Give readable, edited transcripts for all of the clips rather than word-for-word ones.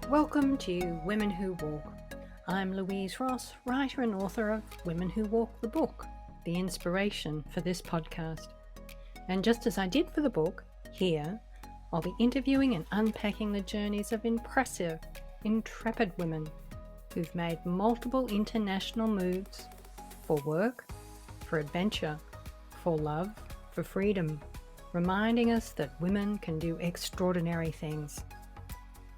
Welcome to Women Who Walk. I'm Louise Ross, writer and author of Women Who Walk the book, the inspiration for this podcast. And just as I did for the book, here I'll be interviewing and unpacking the journeys of impressive, intrepid women who've made multiple international moves for work, for adventure, for love, for freedom, reminding us that women can do extraordinary things.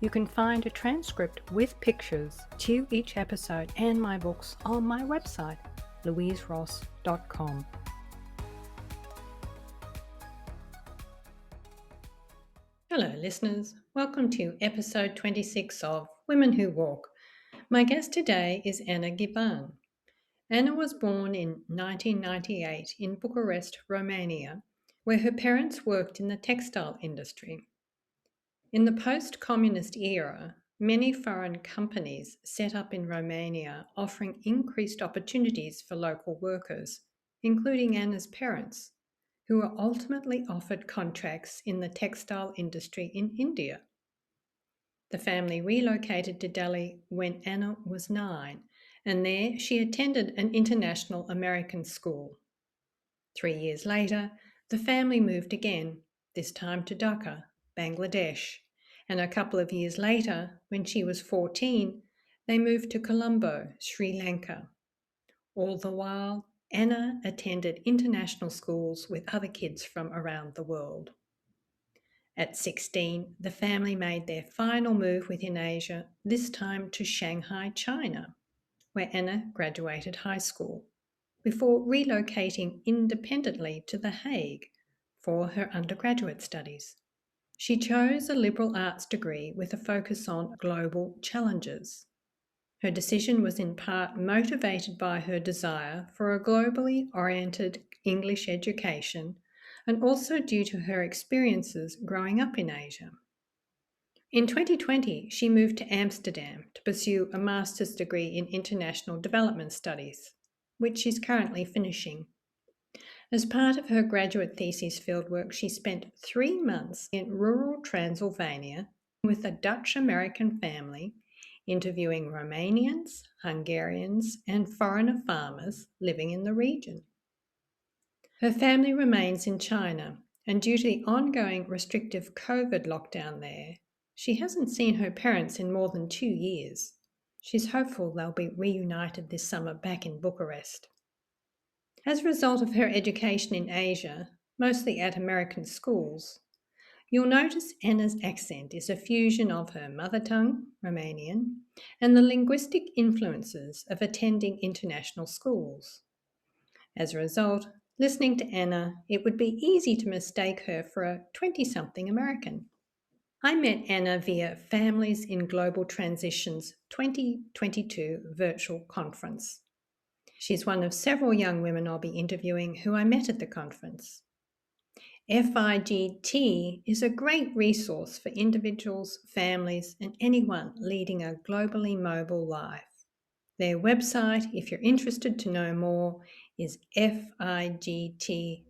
You can find a transcript with pictures to each episode and my books on my website, louiseross.com. Hello listeners, welcome to episode 26 of Women Who Walk. My guest today is Anna Ghiban. Anna was born in 1998 in Bucharest, Romania, where her parents worked in the textile industry. In the post-communist era, many foreign companies set up in Romania offering increased opportunities for local workers, including Anna's parents, who were ultimately offered contracts in the textile industry in India. The family relocated to Delhi when Anna was 9, and there she attended an international American school. 3 years later, the family moved again, this time to Dhaka, Bangladesh, and a couple of years later, when she was 14, they moved to Colombo, Sri Lanka. All the while, Anna attended international schools with other kids from around the world. At 16, the family made their final move within Asia, this time to Shanghai, China, where Anna graduated high school, before relocating independently to The Hague for her undergraduate studies. She chose a liberal arts degree with a focus on global challenges. Her decision was in part motivated by her desire for a globally oriented English education and also due to her experiences growing up in Asia. In 2020, she moved to Amsterdam to pursue a master's degree in international development studies, which she's currently finishing. As part of her graduate thesis fieldwork, she spent 3 months in rural Transylvania with a Dutch-American family, interviewing Romanians, Hungarians, and foreigner farmers living in the region. Her family remains in China, and due to the ongoing restrictive COVID lockdown there, she hasn't seen her parents in more than 2 years. She's hopeful they'll be reunited this summer back in Bucharest. As a result of her education in Asia, mostly at American schools, you'll notice Anna's accent is a fusion of her mother tongue, Romanian, and the linguistic influences of attending international schools. As a result, listening to Anna, it would be easy to mistake her for a 20-something American. I met Anna via Families in Global Transition's 2022 virtual conference. She's one of several young women I'll be interviewing who I met at the conference. FIGT is a great resource for individuals, families, and anyone leading a globally mobile life. Their website, if you're interested to know more, is figt.org.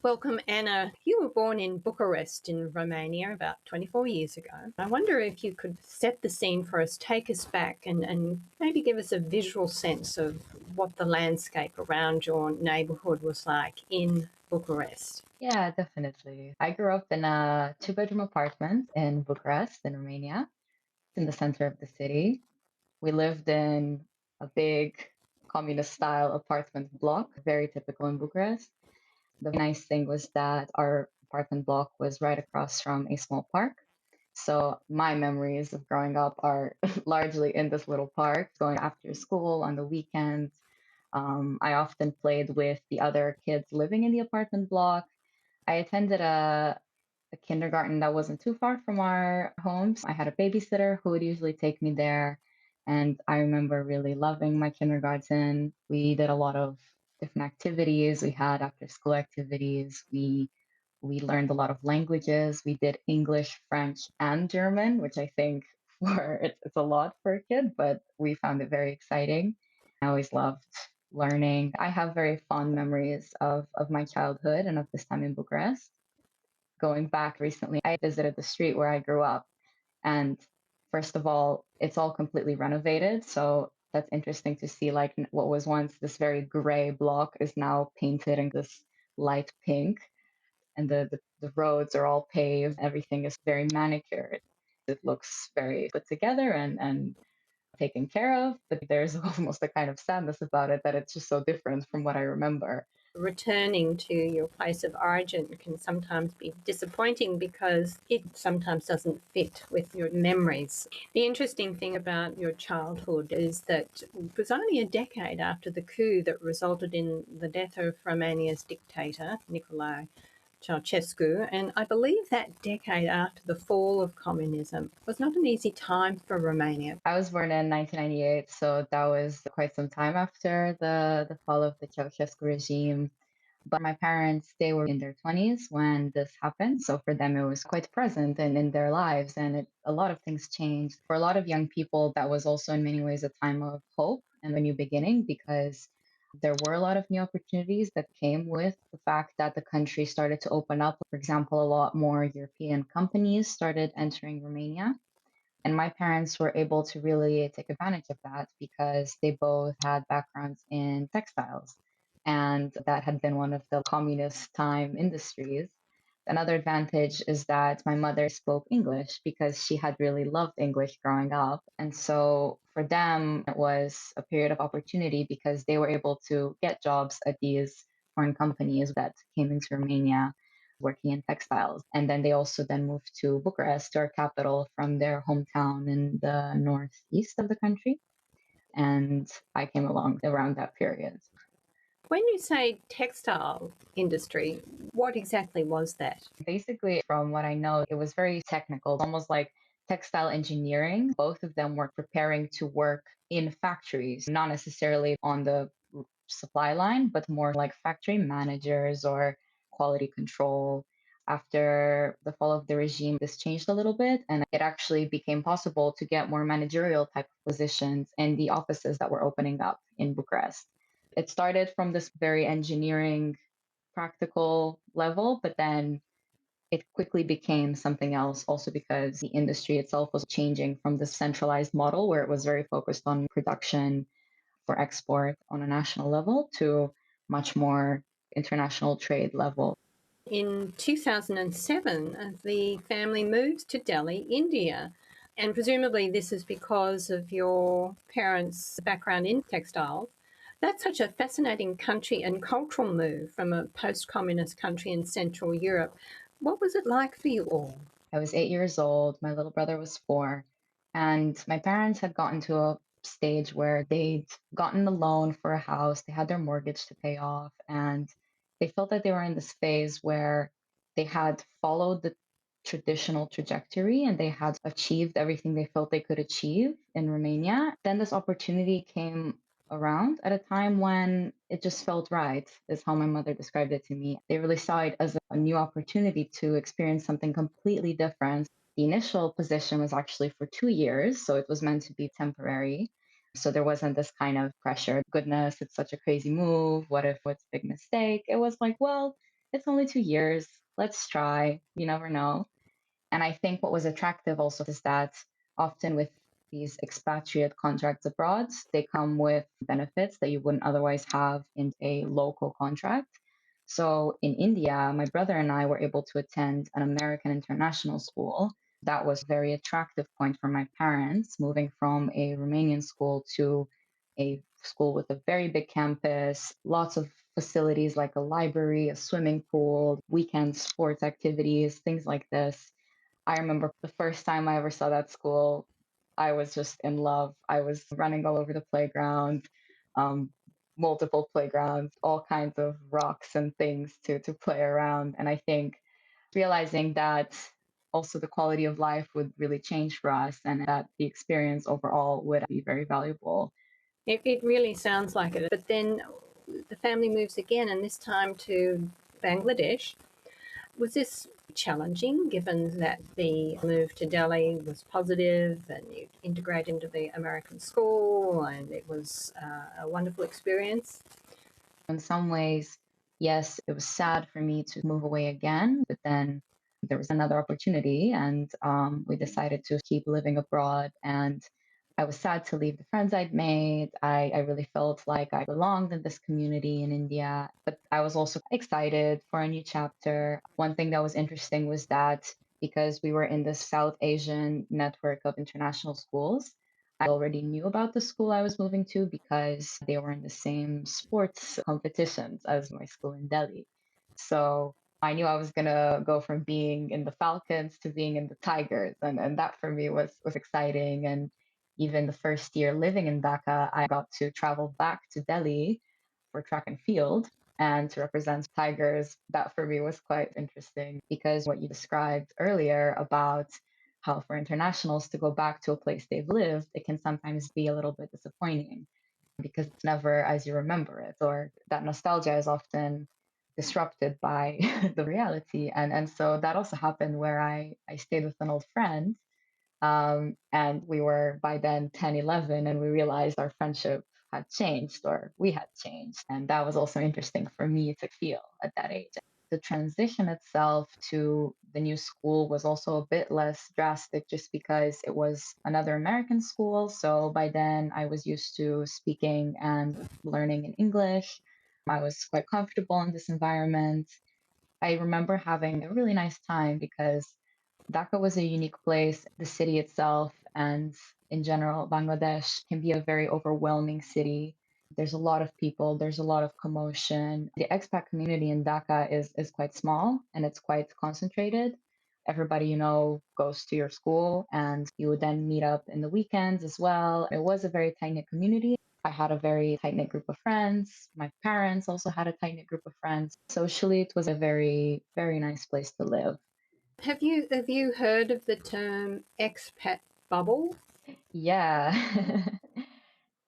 Welcome, Anna. You were born in Bucharest in Romania about 24 years ago. I wonder if you could set the scene for us, take us back and maybe give us a visual sense of what the landscape around your neighborhood was like in Bucharest. Yeah, definitely. I grew up in a two-bedroom apartment in Bucharest, in Romania, in the center of the city. We lived in a big communist-style apartment block, very typical in Bucharest. The nice thing was that our apartment block was right across from a small park. So my memories of growing up are largely in this little park, going after school on the weekends. I often played with the other kids living in the apartment block. I attended a kindergarten that wasn't too far from our homes. I had a babysitter who would usually take me there. And I remember really loving my kindergarten. We did a lot of different activities. We had after school activities. We learned a lot of languages. We did English, French, and German, which I think were it's a lot for a kid, but we found it very exciting. I always loved learning. I have very fond memories of my childhood and of this time in Bucharest. Going back recently, I visited the street where I grew up. And first of all, it's all completely renovated. So that's interesting to see, like, what was once this very gray block is now painted in this light pink. And the roads are all paved. Everything is very manicured. It looks very put together and taken care of. But there's almost a kind of sadness about it that it's just so different from what I remember. Returning to your place of origin can sometimes be disappointing because it sometimes doesn't fit with your memories. The interesting thing about your childhood is that it was only a decade after the coup that resulted in the death of Romania's dictator, Nicolae Ceausescu, and I believe that decade after the fall of communism was not an easy time for Romania. I was born in 1998, so that was quite some time after the fall of the Ceausescu regime. But my parents, they were in their 20s when this happened. So for them, it was quite present and in their lives. And a lot of things changed. For a lot of young people, that was also in many ways a time of hope and a new beginning because there were a lot of new opportunities that came with the fact that the country started to open up. For example, a lot more European companies started entering Romania. And my parents were able to really take advantage of that because they both had backgrounds in textiles. And that had been one of the communist time industries. Another advantage is that my mother spoke English because she had really loved English growing up. And so for them, it was a period of opportunity because they were able to get jobs at these foreign companies that came into Romania working in textiles. And then they also then moved to Bucharest, our capital, from their hometown in the northeast of the country. And I came along around that period. When you say textile industry, what exactly was that? Basically, from what I know, it was very technical, almost like textile engineering. Both of them were preparing to work in factories, not necessarily on the supply line, but more like factory managers or quality control. After the fall of the regime, this changed a little bit, and it actually became possible to get more managerial type of positions in the offices that were opening up in Bucharest. It started from this very engineering, practical level, but then it quickly became something else also because the industry itself was changing from the centralized model where it was very focused on production for export on a national level to much more international trade level. In 2007, the family moves to Delhi, India. And presumably, this is because of your parents' background in textiles. That's such a fascinating country and cultural move from a post communist country in Central Europe. What was it like for you all? I was 8 years old, my little brother was 4, and my parents had gotten to a stage where they'd gotten a loan for a house, they had their mortgage to pay off, and they felt that they were in this phase where they had followed the traditional trajectory and they had achieved everything they felt they could achieve in Romania. Then this opportunity came around at a time when it just felt right, is how my mother described it to me. They really saw it as a new opportunity to experience something completely different. The initial position was actually for 2 years, so it was meant to be temporary. So there wasn't this kind of pressure. Goodness, it's such a crazy move. What if it's a big mistake? It was like, well, it's only 2 years. Let's try. You never know. And I think what was attractive also is that often with these expatriate contracts abroad, they come with benefits that you wouldn't otherwise have in a local contract. So in India, my brother and I were able to attend an American international school. That was a very attractive point for my parents, moving from a Romanian school to a school with a very big campus, lots of facilities like a library, a swimming pool, weekend sports activities, things like this. I remember the first time I ever saw that school, I was just in love. I was running all over the playground, um, multiple playgrounds, all kinds of rocks and things to play around. And I think realizing that also the quality of life would really change for us and that the experience overall would be very valuable. It really sounds like it. But then the family moves again, and this time to Bangladesh. Was this challenging, given that the move to Delhi was positive and you integrate into the American school, and it was a wonderful experience. In some ways, yes, it was sad for me to move away again, but then there was another opportunity, and we decided to keep living abroad. And I was sad to leave the friends I'd made. I really felt like I belonged in this community in India, but I was also excited for a new chapter. One thing that was interesting was that because we were in the South Asian network of international schools, I already knew about the school I was moving to because they were in the same sports competitions as my school in Delhi. So I knew I was gonna go from being in the Falcons to being in the Tigers, and that for me was exciting. And even the first year living in Dhaka, I got to travel back to Delhi for track and field and to represent Tigers. That for me was quite interesting because what you described earlier about how for internationals to go back to a place they've lived, it can sometimes be a little bit disappointing because it's never as you remember it, or that nostalgia is often disrupted by the reality. And so that also happened where I stayed with an old friend, and we were by then 10, 11, and we realized our friendship had changed or we had changed. And that was also interesting for me to feel at that age. The transition itself to the new school was also a bit less drastic just because it was another American school. So by then I was used to speaking and learning in English. I was quite comfortable in this environment. I remember having a really nice time because Dhaka was a unique place. The city itself and in general, Bangladesh can be a very overwhelming city. There's a lot of people, there's a lot of commotion. The expat community in Dhaka is quite small and it's quite concentrated. Everybody you know goes to your school and you would then meet up in the weekends as well. It was a very tight knit community. I had a very tight knit group of friends. My parents also had a tight knit group of friends. Socially, it was a very, very nice place to live. Have you heard of the term expat bubble? Yeah.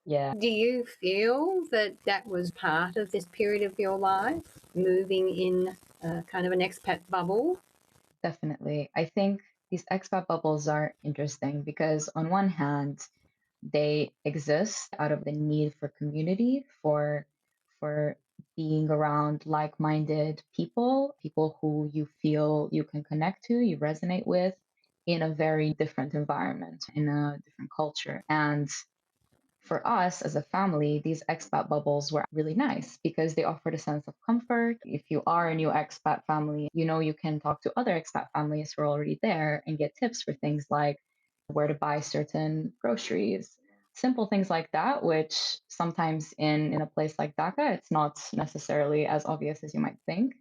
Yeah, Do you feel that that was part of this period of your life, moving in kind of an expat bubble? definitely. I think these expat bubbles are interesting because, on one hand, they exist out of the need for community, for being around like-minded people, people who you feel you can connect to, you resonate with in a very different environment, in a different culture. And for us as a family, these expat bubbles were really nice because they offered a sense of comfort. If you are a new expat family, you know you can talk to other expat families who are already there and get tips for things like where to buy certain groceries. Simple things like that, which sometimes in a place like Dhaka, it's not necessarily as obvious as you might think.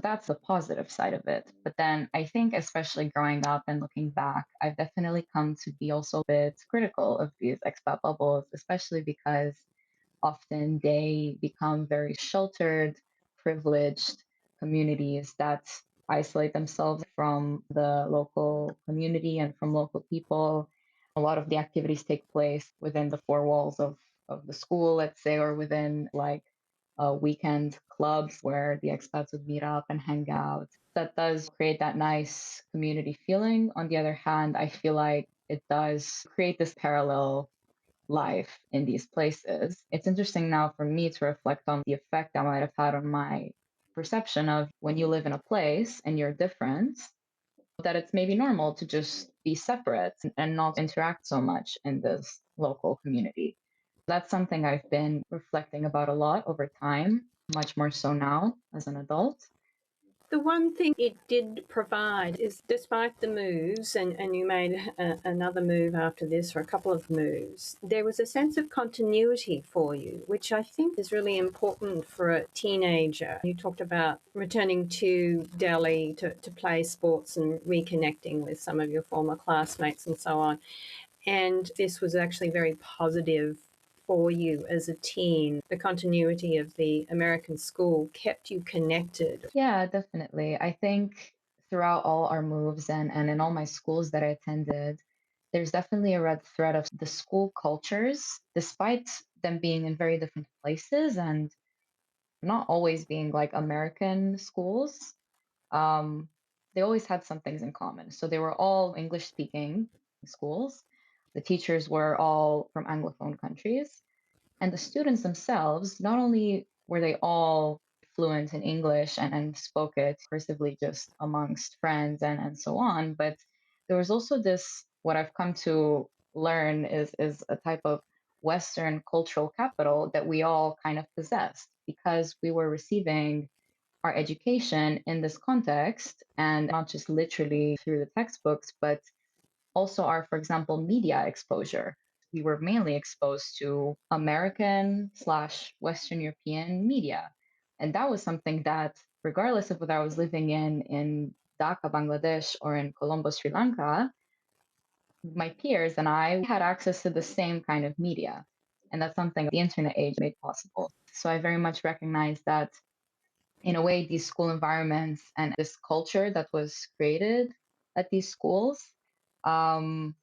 That's the positive side of it. But then I think, especially growing up and looking back, I've definitely come to be also a bit critical of these expat bubbles, especially because often they become very sheltered, privileged communities that isolate themselves from the local community and from local people. A lot of the activities take place within the four walls of the school, let's say, or within like weekend clubs where the expats would meet up and hang out. That does create that nice community feeling. On the other hand, I feel like it does create this parallel life in these places. It's interesting now for me to reflect on the effect that might have had on my perception of when you live in a place and you're different, that it's maybe normal to just be separate and not interact so much in this local community. That's something I've been reflecting about a lot over time, much more so now as an adult. The one thing it did provide is, despite the moves, and you made another move after this, or a couple of moves, there was a sense of continuity for you, which I think is really important for a teenager. You talked about returning to Delhi to play sports and reconnecting with some of your former classmates and so on. And this was actually very positive for you as a teen. The continuity of the American school kept you connected. Yeah, definitely. I think throughout all our moves and in all my schools that I attended, there's definitely a red thread of the school cultures, despite them being in very different places and not always being like American schools. Um, they always had some things in common. So they were all English speaking schools. The teachers were all from Anglophone countries. And the students themselves, not only were they all fluent in English and spoke it cursively just amongst friends and so on, but there was also this, what I've come to learn is a type of Western cultural capital that we all kind of possessed because we were receiving our education in this context and not just literally through the textbooks, but also our, for example, media exposure. We were mainly exposed to American slash Western European media. And that was something that, regardless of whether I was living in Dhaka, Bangladesh, or in Colombo, Sri Lanka, my peers and I had access to the same kind of media. And that's something the internet age made possible. So I very much recognize that in a way, these school environments and this culture that was created at these schools, um,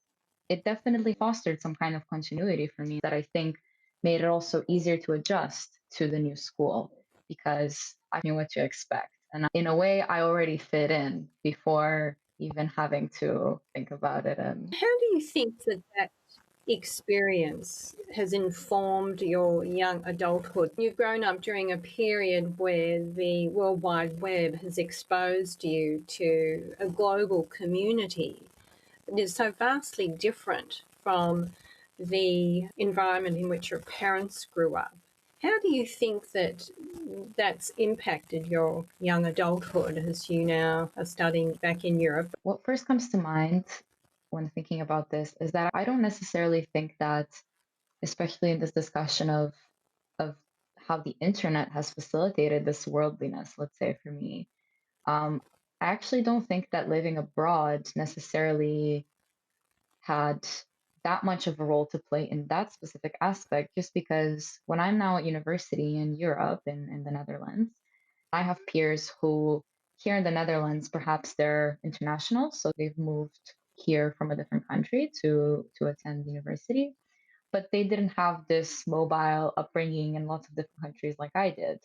it definitely fostered some kind of continuity for me that I think made it also easier to adjust to the new school because I knew what to expect. And in a way, I already fit in before even having to think about it. And How do you think that that experience has informed your young adulthood? You've grown up during a period where the World Wide Web has exposed you to a global community that is so vastly different from the environment in which your parents grew up. How do you think that that's impacted your young adulthood as you now are studying back in Europe? what first comes to mind when thinking about this is that I don't necessarily think that, especially in this discussion of how the internet has facilitated this worldliness, let's say for me, I actually don't think that living abroad necessarily had that much of a role to play in that specific aspect, just because when I'm now at university in Europe, in the Netherlands, I have peers who here in the Netherlands, perhaps they're international, so they've moved here from a different country to attend university, but they didn't have this mobile upbringing in lots of different countries like I did.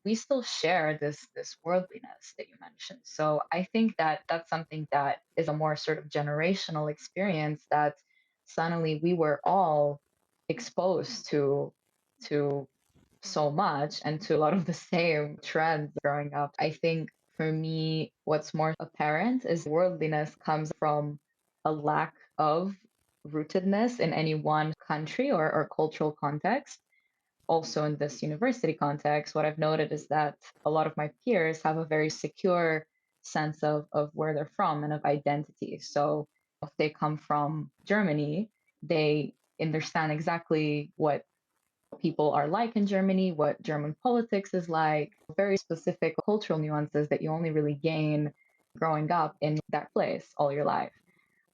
We still share this worldliness that you mentioned. So I think that that's something that is a more sort of generational experience that suddenly we were all exposed to so much and to a lot of the same trends growing up. I think for me, what's more apparent is worldliness comes from a lack of rootedness in any one country or cultural context. Also, in this university context, what I've noted is that a lot of my peers have a very secure sense of where they're from and of identity. So if they come from Germany, they understand exactly what people are like in Germany, what German politics is like, very specific cultural nuances that you only really gain growing up in that place all your life.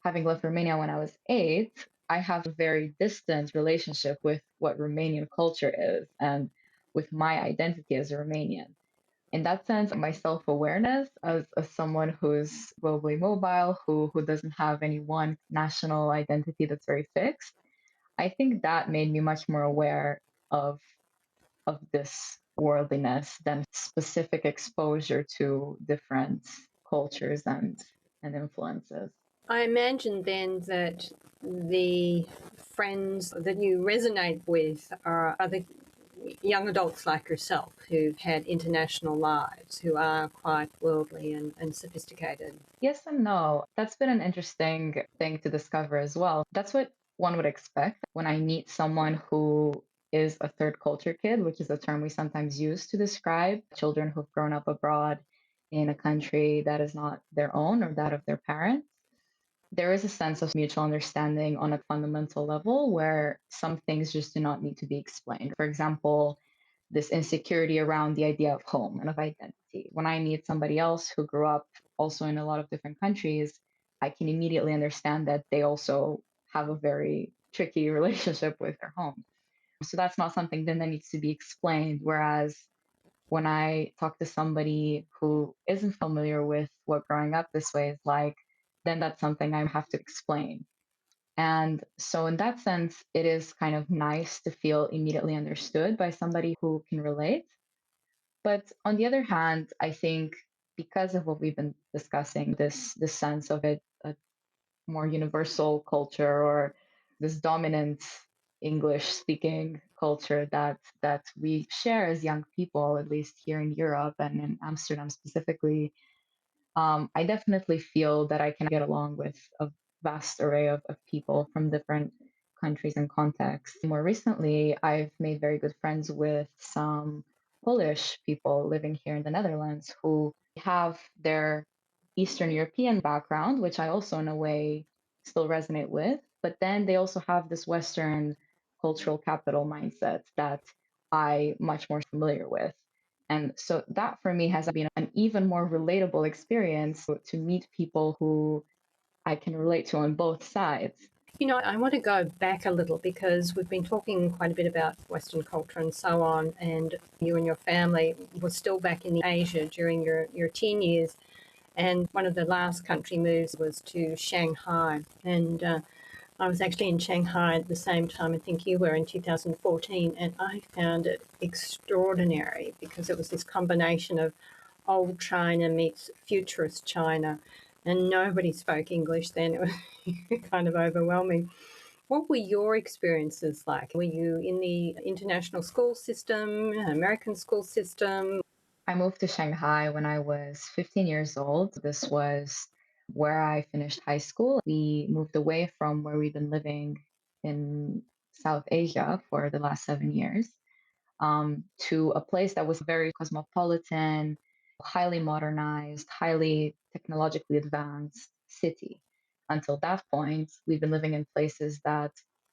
Having left Romania when I was 8, I have a very distant relationship with what Romanian culture is and with my identity as a Romanian. In that sense, my self awareness as someone who's globally mobile, who doesn't have any one national identity that's very fixed, I think that made me much more aware of of this worldliness than specific exposure to different cultures and influences. I imagine then that the friends that you resonate with are other young adults like yourself who've had international lives, who are quite worldly and sophisticated. Yes and no. That's been an interesting thing to discover as well. That's what one would expect when I meet someone who is a third culture kid, which is a term we sometimes use to describe children who've grown up abroad in a country that is not their own or that of their parents. There is a sense of mutual understanding on a fundamental level where some things just do not need to be explained. For example, this insecurity around the idea of home and of identity. When I meet somebody else who grew up also in a lot of different countries, I can immediately understand that they also have a very tricky relationship with their home. So that's not something then that needs to be explained. Whereas when I talk to somebody who isn't familiar with what growing up this way is like, then that's something I have to explain. And so, in that sense, it is kind of nice to feel immediately understood by somebody who can relate. But on the other hand, I think because of what we've been discussing, this sense of it, a more universal culture or this dominant English speaking culture that we share as young people, at least here in Europe and in Amsterdam specifically. I definitely feel that I can get along with a vast array of people from different countries and contexts. More recently, I've made very good friends with some Polish people living here in the Netherlands who have their Eastern European background, which I also, in a way, still resonate with. But then they also have this Western cultural capital mindset that I much more familiar with. And so that for me has been an even more relatable experience to meet people who I can relate to on both sides. I want to go back a little because we've been talking quite a bit about Western culture and so on, and you and your family were still back in Asia during your teen years. And one of the last country moves was to Shanghai. And I was actually in Shanghai at the same time I think you were in 2014, and I found it extraordinary because it was this combination of old China meets futurist China, and nobody spoke English then. It was kind of overwhelming. What were your experiences like? Were you in the international school system, American school system? I moved to Shanghai when I was 15 years old. This was where I finished high school. We moved away from where we've been living in South Asia for the last 7 years. To a place that was very cosmopolitan, highly modernized, highly technologically advanced city. Until that point, we've been living in places that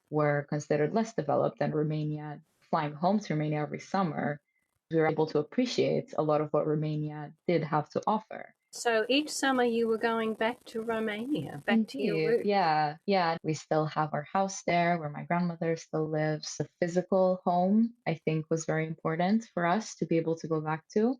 were considered less developed than Romania. Flying home to Romania every summer, we were able to appreciate a lot of what Romania did have to offer. So each summer you were going back to Romania, back to your Indeed. roots. Yeah. Yeah. We still have our house there where my grandmother still lives. The physical home, I think, was very important for us to be able to go back to.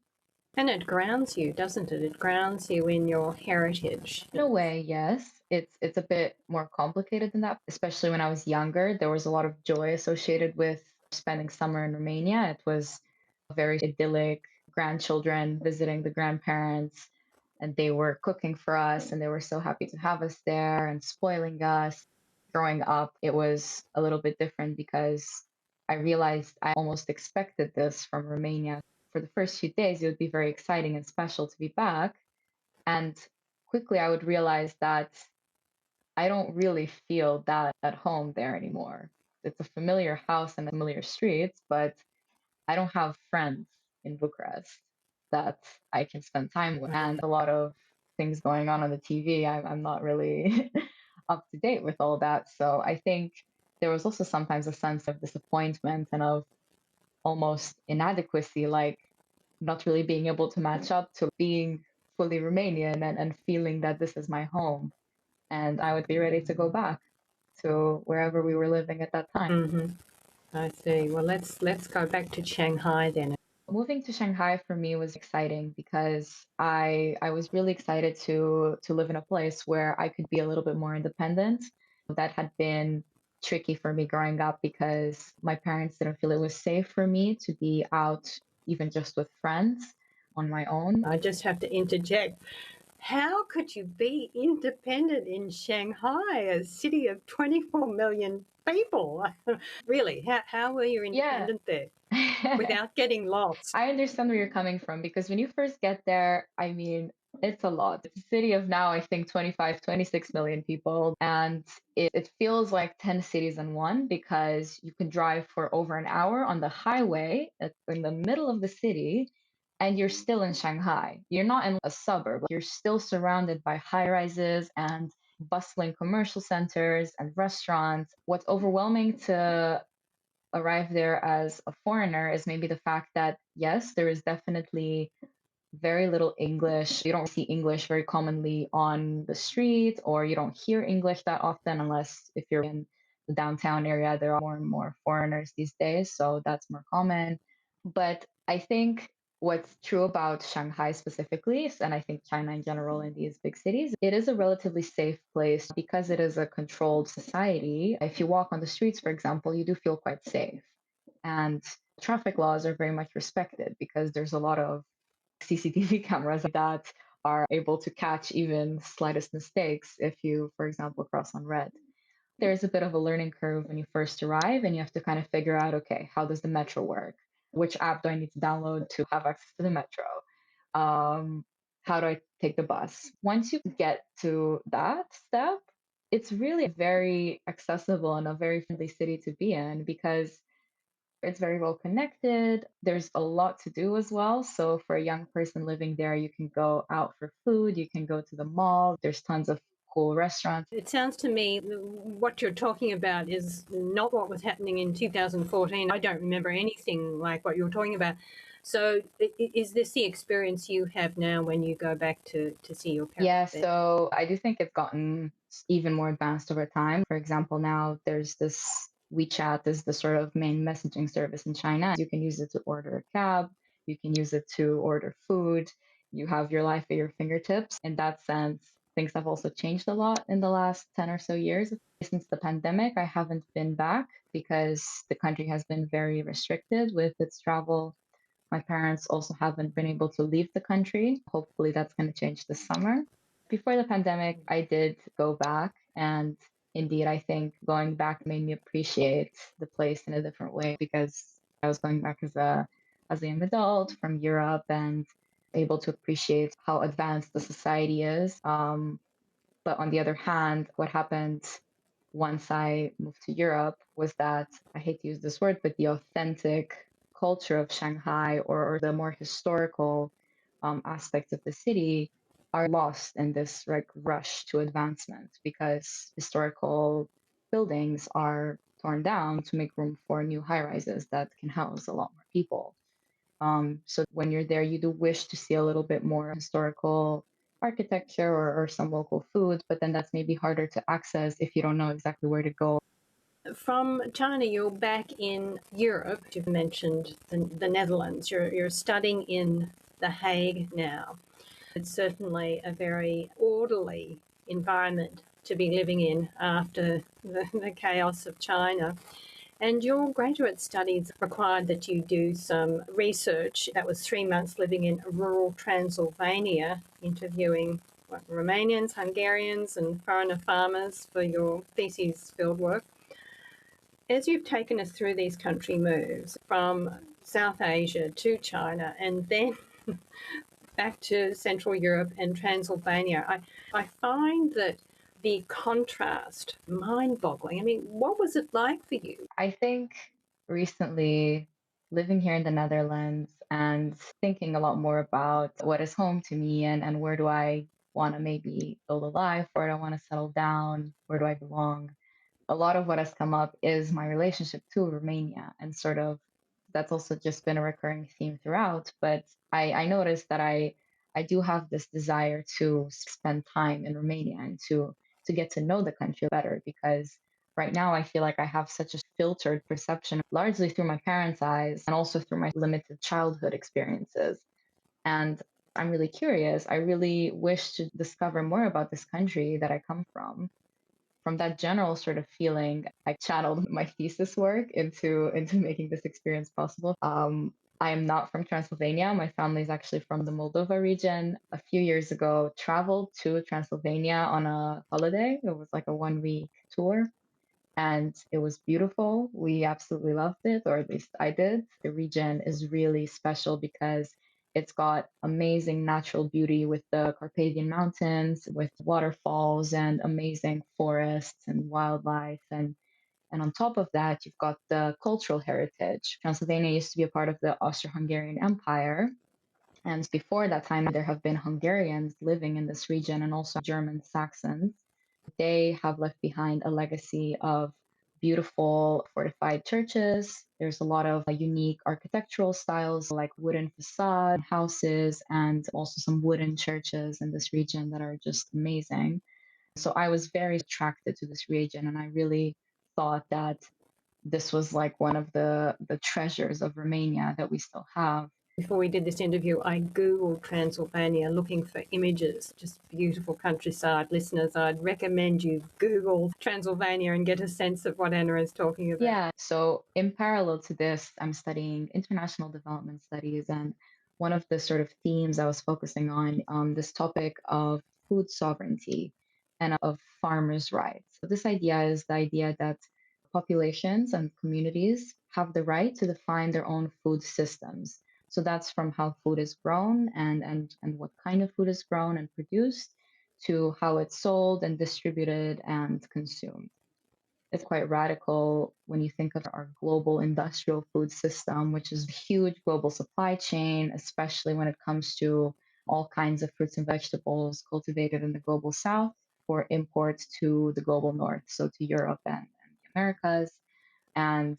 And it grounds you, doesn't it? It grounds you in your heritage. In a way, yes. It's a bit more complicated than that, especially when I was younger. There was a lot of joy associated with spending summer in Romania. It was very idyllic, grandchildren visiting the grandparents, and they were cooking for us, and they were so happy to have us there and spoiling us. Growing up, it was a little bit different because I realized I almost expected this from Romania. For the first few days, it would be very exciting and special to be back. And quickly, I would realize that I don't really feel that at home there anymore. It's a familiar house and familiar streets, but I don't have friends in Bucharest that I can spend time with. And a lot of things going on the TV, I'm not really up to date with all that. So I think there was also sometimes a sense of disappointment and of almost inadequacy, like not really being able to match up to being fully Romanian and feeling that this is my home. And I would be ready to go back to wherever we were living at that time. Mm-hmm. I see. Well, let's go back to Shanghai then. Moving to Shanghai for me was exciting because I was really excited to live in a place where I could be a little bit more independent. That had been tricky for me growing up because my parents didn't feel it was safe for me to be out even just with friends on my own. I just have to interject. How could you be independent in Shanghai, a city of 24 million people? Really, how were you Yeah. independent there without getting lost? I understand where you're coming from because when you first get there, I mean, it's a lot. It's a city of now, I think, 25, 26 million people. And it feels like 10 cities in one because you can drive for over an hour on the highway in the middle of the city and you're still in Shanghai. You're not in a suburb. You're still surrounded by high rises and bustling commercial centers and restaurants. What's overwhelming to arrive there as a foreigner is maybe the fact that, yes, there is definitely very little English. You don't see English very commonly on the street, or you don't hear English that often unless if you're in the downtown area. There are more and more foreigners these days, so that's more common. But I think what's true about Shanghai specifically, and I think China in general in these big cities, it is a relatively safe place because it is a controlled society. If you walk on the streets, for example, you do feel quite safe. And traffic laws are very much respected because there's a lot of CCTV cameras that are able to catch even slightest mistakes if you, for example, cross on red. There's a bit of a learning curve when you first arrive, and you have to kind of figure out, okay, how does the metro work? Which app do I need to download to have access to the metro? Um, how do I take the bus? Once you get to that step, it's really very accessible and a very friendly city to be in because it's very well connected. There's a lot to do as well. So for a young person living there, you can go out for food, you can go to the mall. There's tons of cool restaurants. It sounds to me what you're talking about is not what was happening in 2014. I don't remember anything like what you're talking about. So, is this the experience you have now when you go back to see your parents? Yeah, There? so I do think it's gotten even more advanced over time. For example, now there's this WeChat is the sort of main messaging service in China. You can use it to order a cab, you can use it to order food. You have your life at your fingertips. In that sense, things have also changed a lot in the last 10 or so years. Since the pandemic, I haven't been back because the country has been very restricted with its travel. My parents also haven't been able to leave the country. Hopefully, that's going to change this summer. Before the pandemic, I did go back. And indeed, I think going back made me appreciate the place in a different way because I was going back as a young adult from Europe and able to appreciate how advanced the society is. But on the other hand, what happened once I moved to Europe was that I hate to use this word, but the authentic culture of Shanghai or the more historical aspects of the city are lost in this like rush to advancement because historical buildings are torn down to make room for new high rises that can house a lot more people. So when you're there, you do wish to see a little bit more historical architecture or some local food, but then that's maybe harder to access if you don't know exactly where to go. From China, you're back in Europe. You've mentioned the Netherlands. You're studying in The Hague now. It's certainly a very orderly environment to be living in after the chaos of China. And your graduate studies required that you do some research. That was 3 months living in rural Transylvania, interviewing Romanians, Hungarians, and foreigner farmers for your thesis fieldwork. As you've taken us through these country moves from South Asia to China and then back to Central Europe and Transylvania, I find that the contrast mind boggling. I mean, what was it like for you? I think recently living here in the Netherlands and thinking a lot more about what is home to me and where do I want to maybe build a life, where do I want to settle down, where do I belong. A lot of what has come up is my relationship to Romania and sort of that's also just been a recurring theme throughout. But I noticed that I do have this desire to spend time in Romania and to get to know the country better because right now I feel like I have such a filtered perception, largely through my parents' eyes and also through my limited childhood experiences. And I'm really curious. I really wish to discover more about this country that I come from that general sort of feeling, I channeled my thesis work into making this experience possible. I am not from Transylvania. My family is actually from the Moldova region. A few years ago, traveled to Transylvania on a holiday. It was like a 1 week tour and it was beautiful. We absolutely loved it, or at least I did. The region is really special because it's got amazing natural beauty with the Carpathian Mountains, with waterfalls and amazing forests and wildlife. And on top of that, you've got the cultural heritage. Transylvania used to be a part of the Austro Hungarian Empire. And before that time, there have been Hungarians living in this region and also German Saxons. They have left behind a legacy of beautiful fortified churches. There's a lot of unique architectural styles like wooden facade houses and also some wooden churches in this region that are just amazing. So I was very attracted to this region and I really thought that this was like one of the treasures of Romania that we still have. Before we did this interview, I Googled Transylvania looking for images, just beautiful countryside. Listeners, I'd recommend you Google Transylvania and get a sense of what Anna is talking about. Yeah. So in parallel to this, I'm studying international development studies. And one of the sort of themes I was focusing on, this topic of food sovereignty and of farmers' rights. So, this idea is the idea that populations and communities have the right to define their own food systems. So, that's from how food is grown and what kind of food is grown and produced to how it's sold and distributed and consumed. It's quite radical when you think of our global industrial food system, which is a huge global supply chain, especially when it comes to all kinds of fruits and vegetables cultivated in the global south for imports to the global north, so to Europe and the Americas. And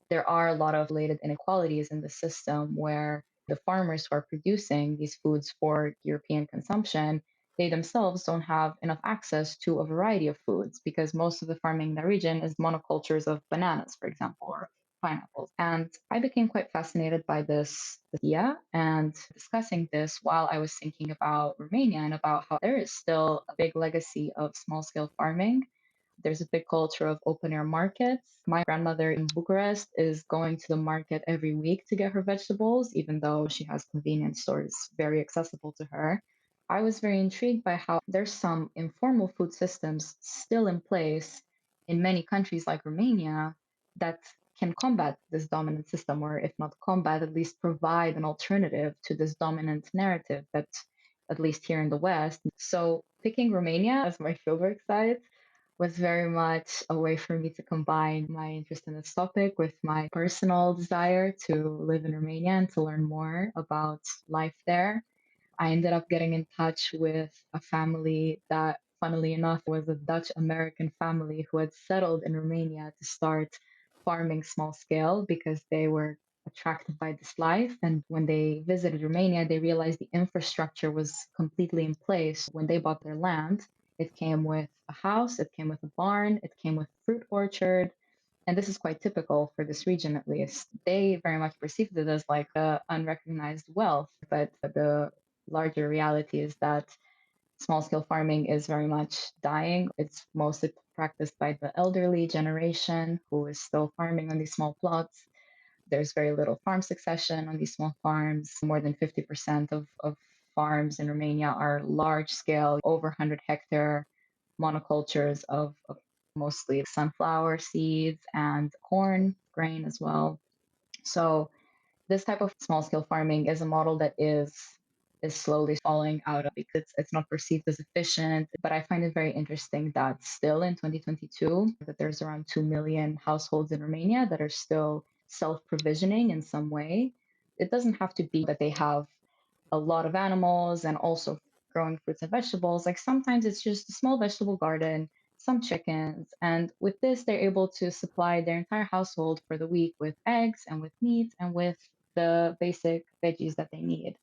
there are a lot of related inequalities in the system where the farmers who are producing these foods for European consumption, they themselves don't have enough access to a variety of foods because most of the farming in the region is monocultures of bananas, for example, or pineapples. And I became quite fascinated by this idea and discussing this while I was thinking about Romania and about how there is still a big legacy of small scale farming. There's a big culture of open air markets. My grandmother in Bucharest is going to the market every week to get her vegetables, even though she has convenience stores very accessible to her. I was very intrigued by how there's some informal food systems still in place in many countries like Romania that can combat this dominant system, or if not combat, at least provide an alternative to this dominant narrative that, at least here in the West. So picking Romania as my fieldwork site was very much a way for me to combine my interest in this topic with my personal desire to live in Romania and to learn more about life there. I ended up getting in touch with a family that, funnily enough, was a Dutch American family who had settled in Romania to start farming small scale because they were attracted by this life. And when they visited Romania, they realized the infrastructure was completely in place. When they bought their land, it came with a house, it came with a barn, it came with fruit orchard, and this is quite typical for this region at least. They very much perceived it as like unrecognized wealth, but the larger reality is that small scale farming is very much dying. It's mostly practiced by the elderly generation who is still farming on these small plots. There's very little farm succession on these small farms. More than 50% of farms in Romania are large scale, over 100-hectare monocultures of mostly sunflower seeds and corn grain as well. So this type of small scale farming is a model that is slowly falling out of because it's not perceived as efficient. But I find it very interesting that still in 2022, that there's around 2 million households in Romania that are still self-provisioning in some way. It doesn't have to be that they have a lot of animals and also growing fruits and vegetables. Like sometimes it's just a small vegetable garden, some chickens. And with this, they're able to supply their entire household for the week with eggs and with meat and with the basic veggies that they need.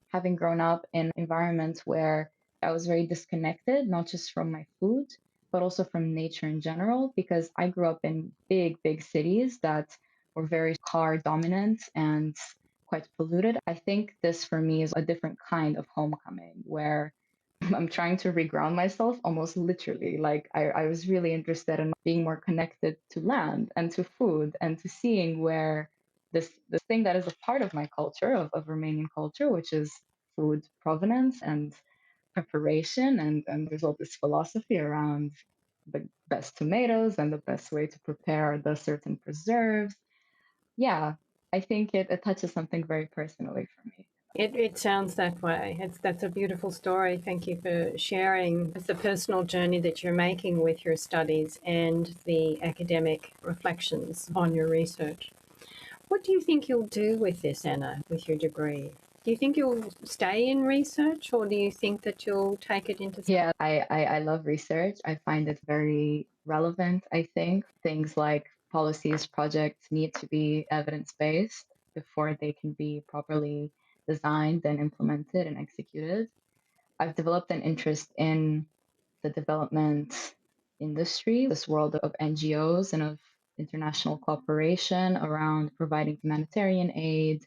Having grown up in environments where I was very disconnected, not just from my food, but also from nature in general, because I grew up in big, big cities that were very car dominant and quite polluted. I think this for me is a different kind of homecoming where I'm trying to reground myself almost literally. Like I was really interested in being more connected to land and to food and to seeing where this thing that is a part of my culture, of Romanian culture, which is food provenance and preparation, and there's all this philosophy around the best tomatoes and the best way to prepare the certain preserves. Yeah, I think it touches something very personally for me. It sounds that way. That's a beautiful story. Thank you for sharing the personal journey that you're making with your studies and the academic reflections on your research. What do you think you'll do with this, Anna, with your degree? Do you think you'll stay in research or do you think that you'll take it into? Yeah, I love research. I find it very relevant, I think. Things like policies, projects need to be evidence based before they can be properly designed and implemented and executed. I've developed an interest in the development industry, this world of NGOs and of international cooperation around providing humanitarian aid.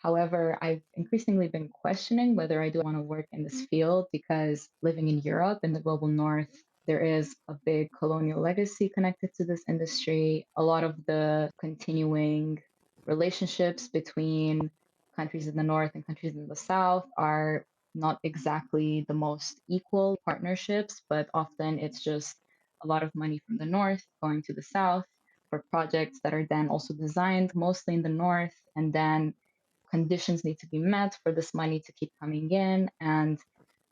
However, I've increasingly been questioning whether I do want to work in this field because living in Europe, in the global north, there is a big colonial legacy connected to this industry. A lot of the continuing relationships between countries in the north and countries in the south are not exactly the most equal partnerships, but often it's just a lot of money from the north going to the south for projects that are then also designed mostly in the north. And then conditions need to be met for this money to keep coming in. And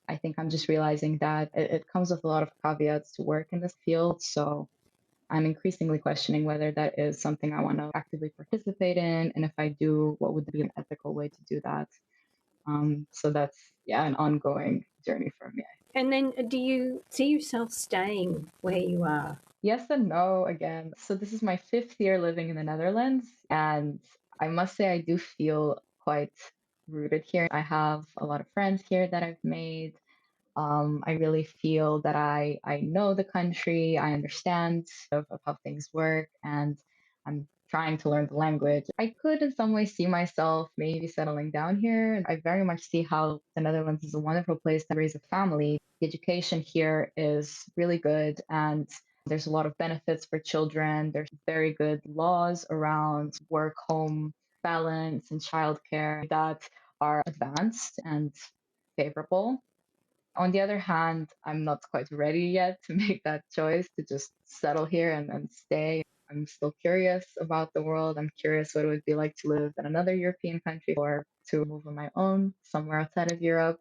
I think I'm just realizing that it comes with a lot of caveats to work in this field. So I'm increasingly questioning whether that is something I want to actively participate in. And if I do, what would be an ethical way to do that? So that's, yeah, an ongoing journey for me. And then do you see yourself staying where you are? Yes and no again. So this is my 5th year living in the Netherlands, and I must say I do feel quite rooted here. I have a lot of friends here that I've made. I really feel that I know the country, I understand of how things work, and I'm trying to learn the language. I could in some ways see myself maybe settling down here. And I very much see how the Netherlands is a wonderful place to raise a family. The education here is really good, and there's a lot of benefits for children. There's very good laws around work home balance and childcare that are advanced and favorable. On the other hand, I'm not quite ready yet to make that choice to just settle here and stay. I'm still curious about the world. I'm curious what it would be like to live in another European country or to move on my own somewhere outside of Europe,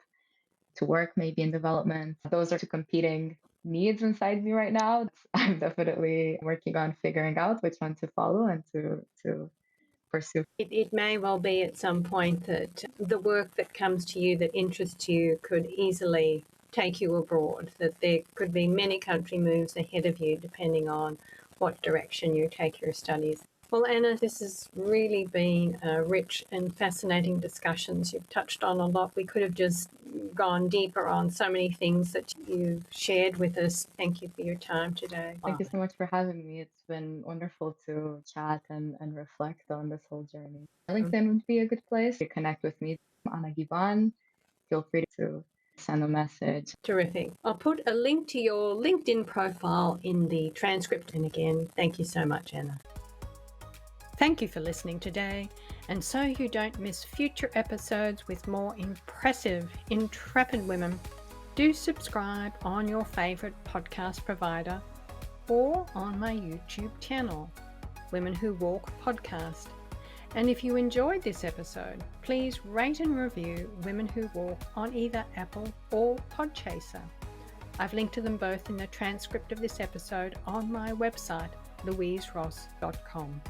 to work maybe in development. Those are two competing needs inside me right now. I'm definitely working on figuring out which one to follow and to pursue. It may well be at some point that the work that comes to you that interests you could easily take you abroad, that there could be many country moves ahead of you depending on what direction you take your studies. Well, Anna, this has really been rich and fascinating discussions. You've touched on a lot. We could have just gone deeper on so many things that you've shared with us. Thank you for your time today. Thank you so much for having me. It's been wonderful to chat and reflect on this whole journey. LinkedIn would be a good place to connect with me. Anna Ghiban. Feel free to send a message. Terrific. I'll put a link to your LinkedIn profile in the transcript. And again, thank you so much, Anna. Thank you for listening today. And so you don't miss future episodes with more impressive, intrepid women, do subscribe on your favourite podcast provider or on my YouTube channel, Women Who Walk Podcast. And if you enjoyed this episode, please rate and review Women Who Walk on either Apple or Podchaser. I've linked to them both in the transcript of this episode on my website, louiseross.com.